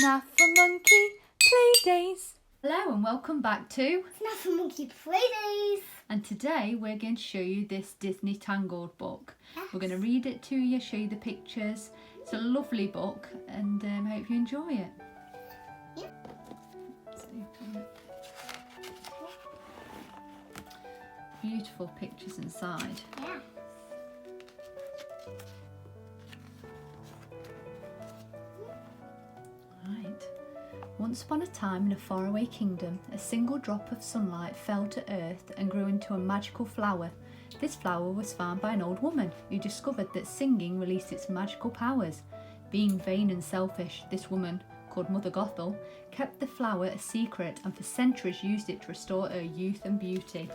SnaffleMonkey Playdays. Hello and welcome back to SnaffleMonkey Playdays. And today we're going to show you this Disney Tangled book. Yes. We're going to read it to you, show you the pictures. It's a lovely book and I hope you enjoy it. Yeah. Beautiful pictures inside. Yeah. Right. Once upon a time in a faraway kingdom, a single drop of sunlight fell to earth and grew into a magical flower. This flower was found by an old woman who discovered that singing released its magical powers. Being vain and selfish, this woman, called Mother Gothel, kept the flower a secret and for centuries used it to restore her youth and beauty.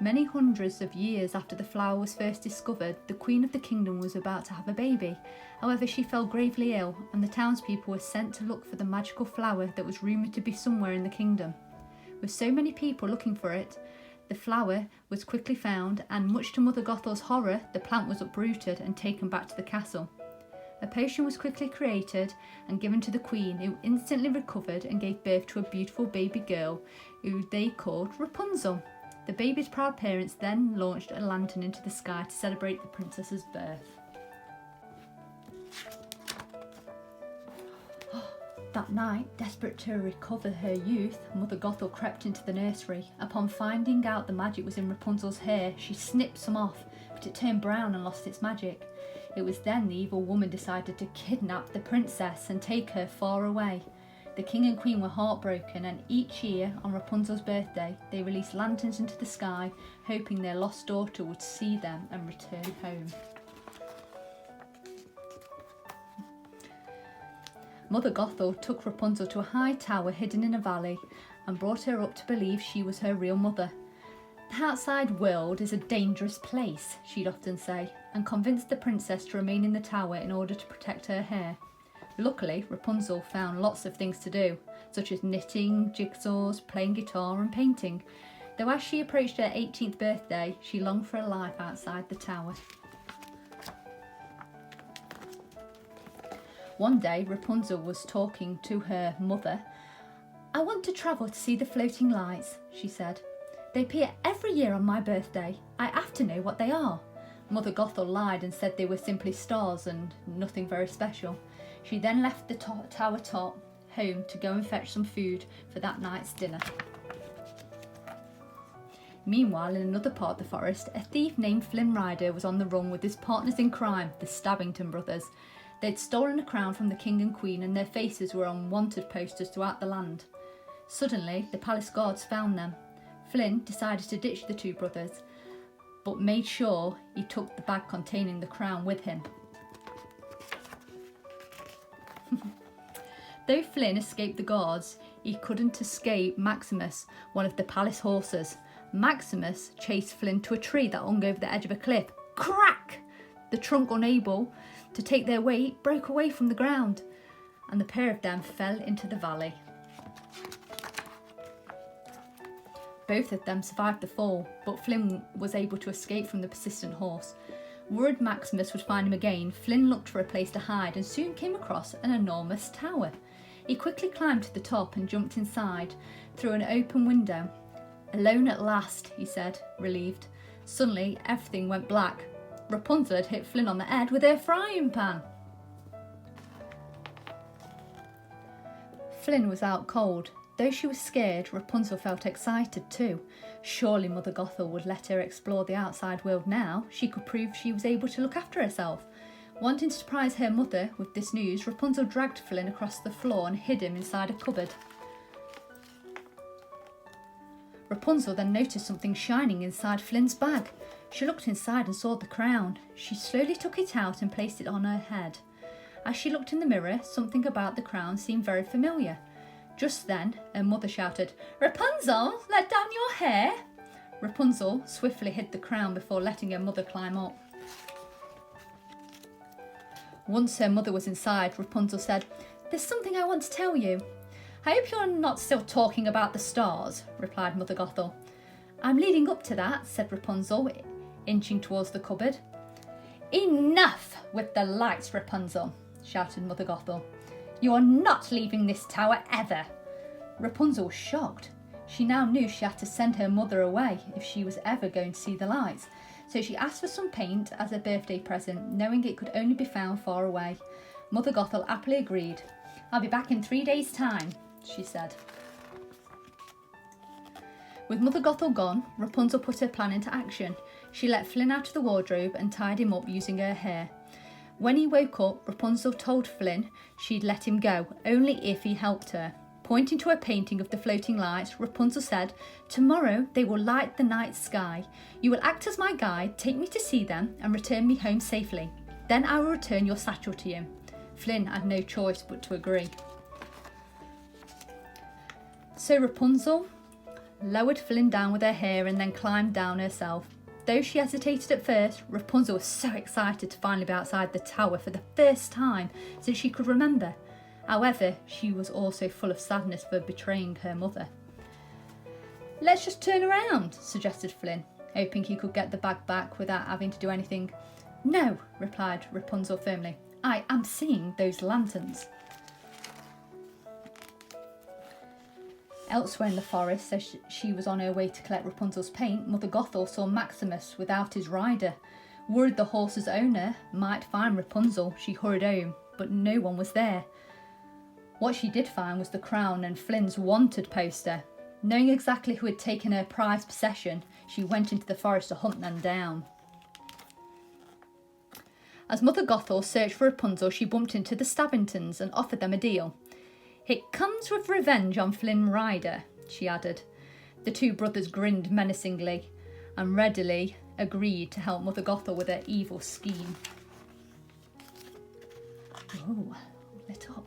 Many hundreds of years after the flower was first discovered, the Queen of the Kingdom was about to have a baby. However, she fell gravely ill, and the townspeople were sent to look for the magical flower that was rumoured to be somewhere in the kingdom. With so many people looking for it, the flower was quickly found, and much to Mother Gothel's horror, the plant was uprooted and taken back to the castle. A potion was quickly created and given to the Queen, who instantly recovered and gave birth to a beautiful baby girl, who they called Rapunzel. The baby's proud parents then launched a lantern into the sky to celebrate the princess's birth. That night, desperate to recover her youth, Mother Gothel crept into the nursery. Upon finding out the magic was in Rapunzel's hair, she snipped some off, but it turned brown and lost its magic. It was then the evil woman decided to kidnap the princess and take her far away. The king and queen were heartbroken, and each year on Rapunzel's birthday they released lanterns into the sky, hoping their lost daughter would see them and return home. Mother Gothel took Rapunzel to a high tower hidden in a valley and brought her up to believe she was her real mother. The outside world is a dangerous place, she'd often say, and convinced the princess to remain in the tower in order to protect her hair. Luckily, Rapunzel found lots of things to do, such as knitting, jigsaws, playing guitar and painting, though as she approached her 18th birthday, she longed for a life outside the tower. One day, Rapunzel was talking to her mother. "I want to travel to see the floating lights," she said. "They appear every year on my birthday. I have to know what they are." Mother Gothel lied and said they were simply stars and nothing very special. She then left the tower top home to go and fetch some food for that night's dinner. Meanwhile, in another part of the forest, a thief named Flynn Rider was on the run with his partners in crime, the Stabbington brothers. They'd stolen a crown from the king and queen, and their faces were on wanted posters throughout the land. Suddenly, the palace guards found them. Flynn decided to ditch the two brothers, but made sure he took the bag containing the crown with him. Though Flynn escaped the guards, he couldn't escape Maximus, one of the palace horses. Maximus chased Flynn to a tree that hung over the edge of a cliff. Crack! The trunk, unable to take their weight, broke away from the ground, and the pair of them fell into the valley. Both of them survived the fall, but Flynn was able to escape from the persistent horse. Worried Maximus would find him again, Flynn looked for a place to hide and soon came across an enormous tower. He quickly climbed to the top and jumped inside through an open window. "Alone at last," he said, relieved. Suddenly, everything went black. Rapunzel had hit Flynn on the head with her frying pan. Flynn was out cold. Though she was scared, Rapunzel felt excited too. Surely Mother Gothel would let her explore the outside world now. She could prove she was able to look after herself. Wanting to surprise her mother with this news, Rapunzel dragged Flynn across the floor and hid him inside a cupboard. Rapunzel then noticed something shining inside Flynn's bag. She looked inside and saw the crown. She slowly took it out and placed it on her head. As she looked in the mirror, something about the crown seemed very familiar. Just then, her mother shouted, "Rapunzel, let down your hair!" Rapunzel swiftly hid the crown before letting her mother climb up. Once her mother was inside, Rapunzel said, "There's something I want to tell you." "I hope you're not still talking about the stars," replied Mother Gothel. "I'm leading up to that," said Rapunzel, inching towards the cupboard. "Enough with the lights, Rapunzel," shouted Mother Gothel. "You are not leaving this tower ever." Rapunzel was shocked. She now knew she had to send her mother away if she was ever going to see the lights, so she asked for some paint as a birthday present, knowing it could only be found far away. Mother Gothel happily agreed. "I'll be back in 3 days' time," she said. With Mother Gothel gone, Rapunzel put her plan into action. She let Flynn out of the wardrobe and tied him up using her hair. When he woke up, Rapunzel told Flynn she'd let him go, only if he helped her. Pointing to a painting of the floating lights, Rapunzel said, "Tomorrow they will light the night sky. You will act as my guide, take me to see them, and return me home safely. Then I will return your satchel to you." Flynn had no choice but to agree. So Rapunzel lowered Flynn down with her hair and then climbed down herself. Though she hesitated at first, Rapunzel was so excited to finally be outside the tower for the first time since she could remember. However, she was also full of sadness for betraying her mother. "Let's just turn around," suggested Flynn, hoping he could get the bag back without having to do anything. "No," replied Rapunzel firmly. "I am seeing those lanterns." Elsewhere in the forest, as she was on her way to collect Rapunzel's paint, Mother Gothel saw Maximus without his rider. Worried the horse's owner might find Rapunzel, she hurried home, but no one was there. What she did find was the crown and Flynn's wanted poster. Knowing exactly who had taken her prized possession, she went into the forest to hunt them down. As Mother Gothel searched for Rapunzel, she bumped into the Stabbingtons and offered them a deal. "It comes with revenge on Flynn Rider," she added. The two brothers grinned menacingly and readily agreed to help Mother Gothel with her evil scheme. Oh, lit up.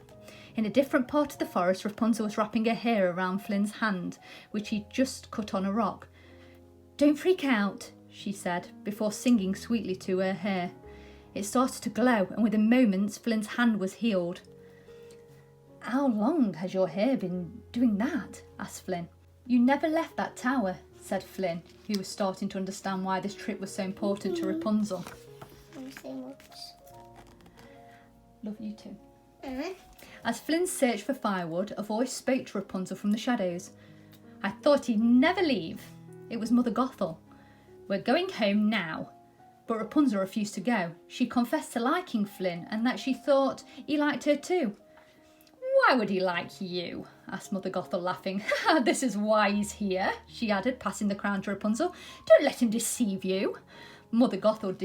In a different part of the forest, Rapunzel was wrapping her hair around Flynn's hand, which he'd just cut on a rock. "Don't freak out," she said, before singing sweetly to her hair. It started to glow, and within moments Flynn's hand was healed. "How long has your hair been doing that?" asked Flynn. "You never left that tower," said Flynn, who was starting to understand why this trip was so important to Rapunzel. Thank you so much. Love you too. As Flynn searched for firewood, a voice spoke to Rapunzel from the shadows. "I thought he'd never leave." It was Mother Gothel. "We're going home now." But Rapunzel refused to go. She confessed to liking Flynn and that she thought he liked her too. "Why would he like you?" asked Mother Gothel, laughing. "This is why he's here," she added, passing the crown to Rapunzel. "Don't let him deceive you." Mother Gothel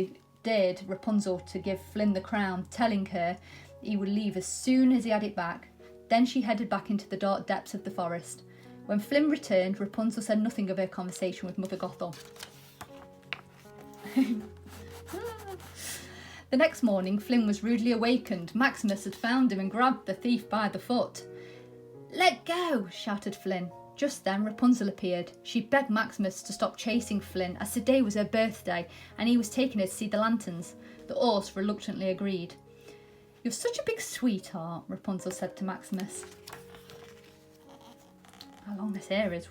dared Rapunzel to give Flynn the crown, telling her he would leave as soon as he had it back. Then she headed back into the dark depths of the forest. When Flynn returned, Rapunzel said nothing of her conversation with Mother Gothel. The next morning, Flynn was rudely awakened. Maximus had found him and grabbed the thief by the foot. "Let go!" shouted Flynn. Just then, Rapunzel appeared. She begged Maximus to stop chasing Flynn, as today was her birthday and he was taking her to see the lanterns. The horse reluctantly agreed. "You're such a big sweetheart," Rapunzel said to Maximus. How long this hair is.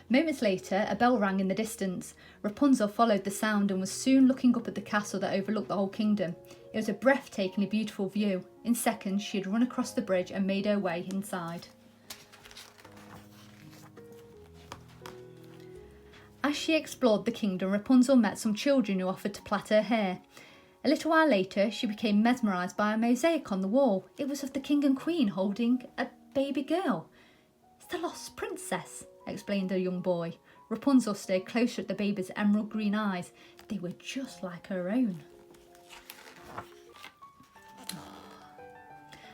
Moments later, a bell rang in the distance. Rapunzel followed the sound and was soon looking up at the castle that overlooked the whole kingdom. It was a breathtakingly beautiful view. In seconds, she had run across the bridge and made her way inside. As she explored the kingdom, Rapunzel met some children who offered to plait her hair. A little while later, she became mesmerised by a mosaic on the wall. It was of the king and queen holding a baby girl. "It's the lost princess," explained the young boy. Rapunzel stared closer at the baby's emerald green eyes. They were just like her own.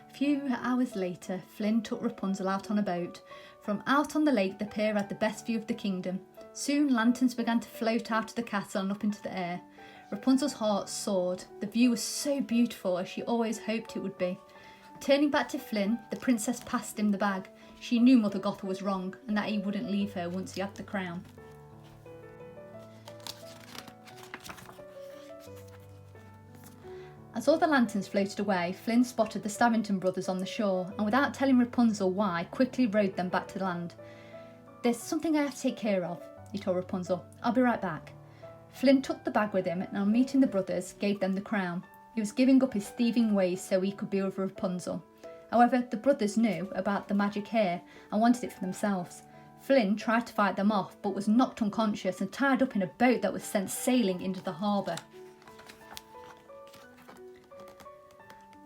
A few hours later, Flynn took Rapunzel out on a boat. From out on the lake, the pair had the best view of the kingdom. Soon lanterns began to float out of the castle and up into the air. Rapunzel's heart soared. The view was so beautiful, as she always hoped it would be. Turning back to Flynn, the princess passed him the bag. She knew Mother Gothel was wrong and that he wouldn't leave her once he had the crown. As all the lanterns floated away, Flynn spotted the Stabbington brothers on the shore and, without telling Rapunzel why, quickly rowed them back to the land. "There's something I have to take care of," he told Rapunzel. "I'll be right back." Flynn took the bag with him and, on meeting the brothers, gave them the crown. He was giving up his thieving ways so he could be with Rapunzel. However, the brothers knew about the magic hair and wanted it for themselves. Flynn tried to fight them off but was knocked unconscious and tied up in a boat that was sent sailing into the harbour.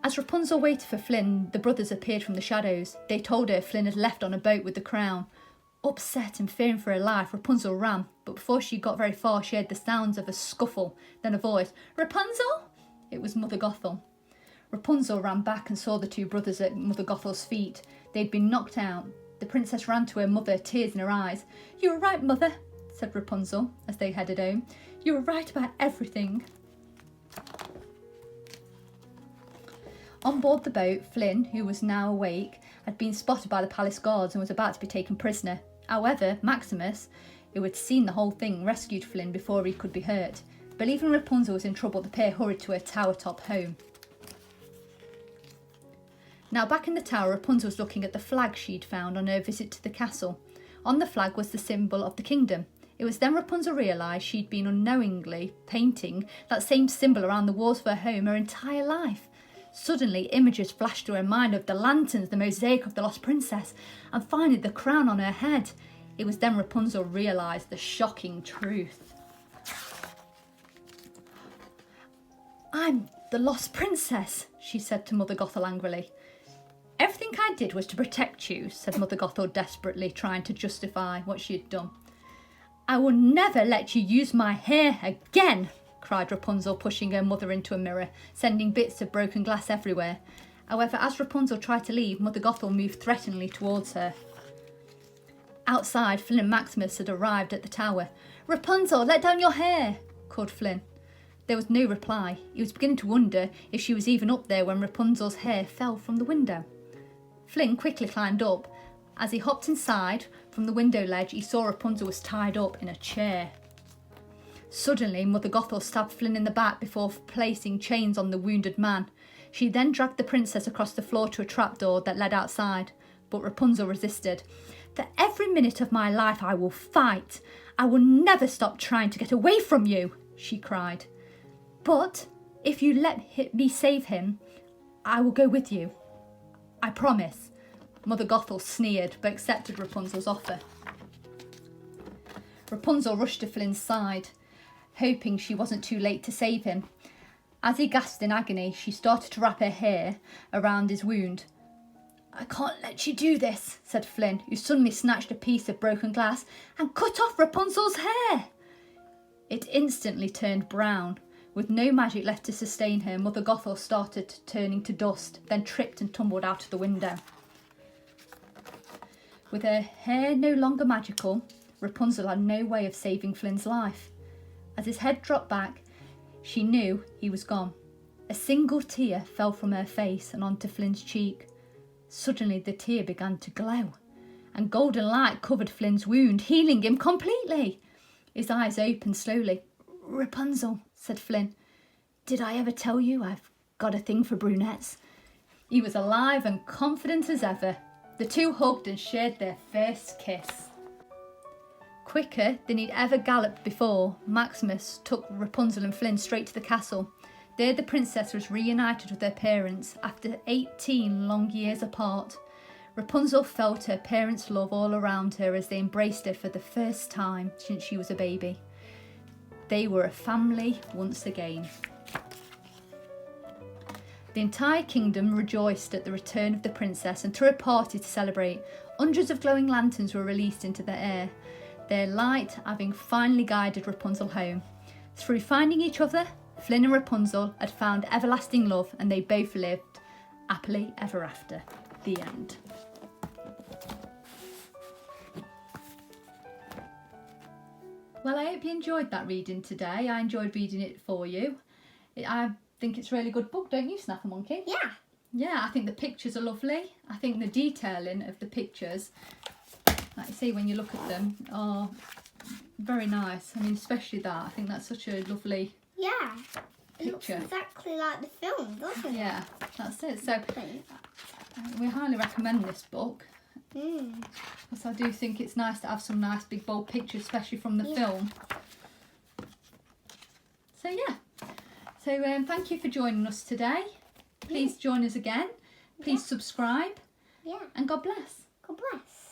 As Rapunzel waited for Flynn, the brothers appeared from the shadows. They told her Flynn had left on a boat with the crown. Upset and fearing for her life, Rapunzel ran, but before she got very far she heard the sounds of a scuffle, then a voice. "Rapunzel?" It was Mother Gothel. Rapunzel ran back and saw the two brothers at Mother Gothel's feet. They'd been knocked out. The princess ran to her mother, tears in her eyes. "You were right, Mother," said Rapunzel as they headed home. "You were right about everything." On board the boat, Flynn, who was now awake, had been spotted by the palace guards and was about to be taken prisoner. However, Maximus, who had seen the whole thing, rescued Flynn before he could be hurt. Believing Rapunzel was in trouble, the pair hurried to her tower-top home. Now back in the tower, Rapunzel was looking at the flag she'd found on her visit to the castle. On the flag was the symbol of the kingdom. It was then Rapunzel realised she'd been unknowingly painting that same symbol around the walls of her home her entire life. Suddenly, images flashed to her mind of the lanterns, the mosaic of the lost princess, and finally the crown on her head. It was then Rapunzel realised the shocking truth. "I'm the lost princess," she said to Mother Gothel angrily. "Everything I did was to protect you," said Mother Gothel desperately, trying to justify what she had done. "I will never let you use my hair again," cried Rapunzel, pushing her mother into a mirror, sending bits of broken glass everywhere. However, as Rapunzel tried to leave, Mother Gothel moved threateningly towards her. Outside, Flynn and Maximus had arrived at the tower. "Rapunzel, let down your hair," called Flynn. There was no reply. He was beginning to wonder if she was even up there when Rapunzel's hair fell from the window. Flynn quickly climbed up. As he hopped inside from the window ledge, he saw Rapunzel was tied up in a chair. Suddenly, Mother Gothel stabbed Flynn in the back before placing chains on the wounded man. She then dragged the princess across the floor to a trapdoor that led outside, but Rapunzel resisted. "For every minute of my life I will fight. I will never stop trying to get away from you," she cried. "But if you let me save him, I will go with you. I promise." Mother Gothel sneered, but accepted Rapunzel's offer. Rapunzel rushed to Flynn's side, hoping she wasn't too late to save him. As he gasped in agony, she started to wrap her hair around his wound. "I can't let you do this," said Flynn, who suddenly snatched a piece of broken glass and cut off Rapunzel's hair. It instantly turned brown. With no magic left to sustain her, Mother Gothel started turning to dust, then tripped and tumbled out of the window. With her hair no longer magical, Rapunzel had no way of saving Flynn's life. As his head dropped back, she knew he was gone. A single tear fell from her face and onto Flynn's cheek. Suddenly the tear began to glow, and golden light covered Flynn's wound, healing him completely. His eyes opened slowly. "Rapunzel," said Flynn, "did I ever tell you I've got a thing for brunettes?" He was alive and confident as ever. The two hugged and shared their first kiss. Quicker than he'd ever galloped before, Maximus took Rapunzel and Flynn straight to the castle. There the princess was reunited with her parents after 18 long years apart. Rapunzel felt her parents' love all around her as they embraced her for the first time since she was a baby. They were a family once again. The entire kingdom rejoiced at the return of the princess and threw a party to celebrate. Hundreds of glowing lanterns were released into the air, their light having finally guided Rapunzel home. Through finding each other, Flynn and Rapunzel had found everlasting love and they both lived happily ever after. The end. Well, I hope you enjoyed that reading today. I enjoyed reading it for you. I think it's a really good book, don't you, SnaffleMonkey? Yeah. Yeah, I think the pictures are lovely. I think the detailing of the pictures, like you see when you look at them, are very nice. I mean, especially that. I think that's such a lovely It looks picture. exactly like the film, doesn't it? Yeah, that's it. So we highly recommend this book. Because I do think it's nice to have some nice big bold pictures, especially from the film. So yeah. So thank you for joining us today. Please join us again. Please subscribe. Yeah. And God bless. God bless.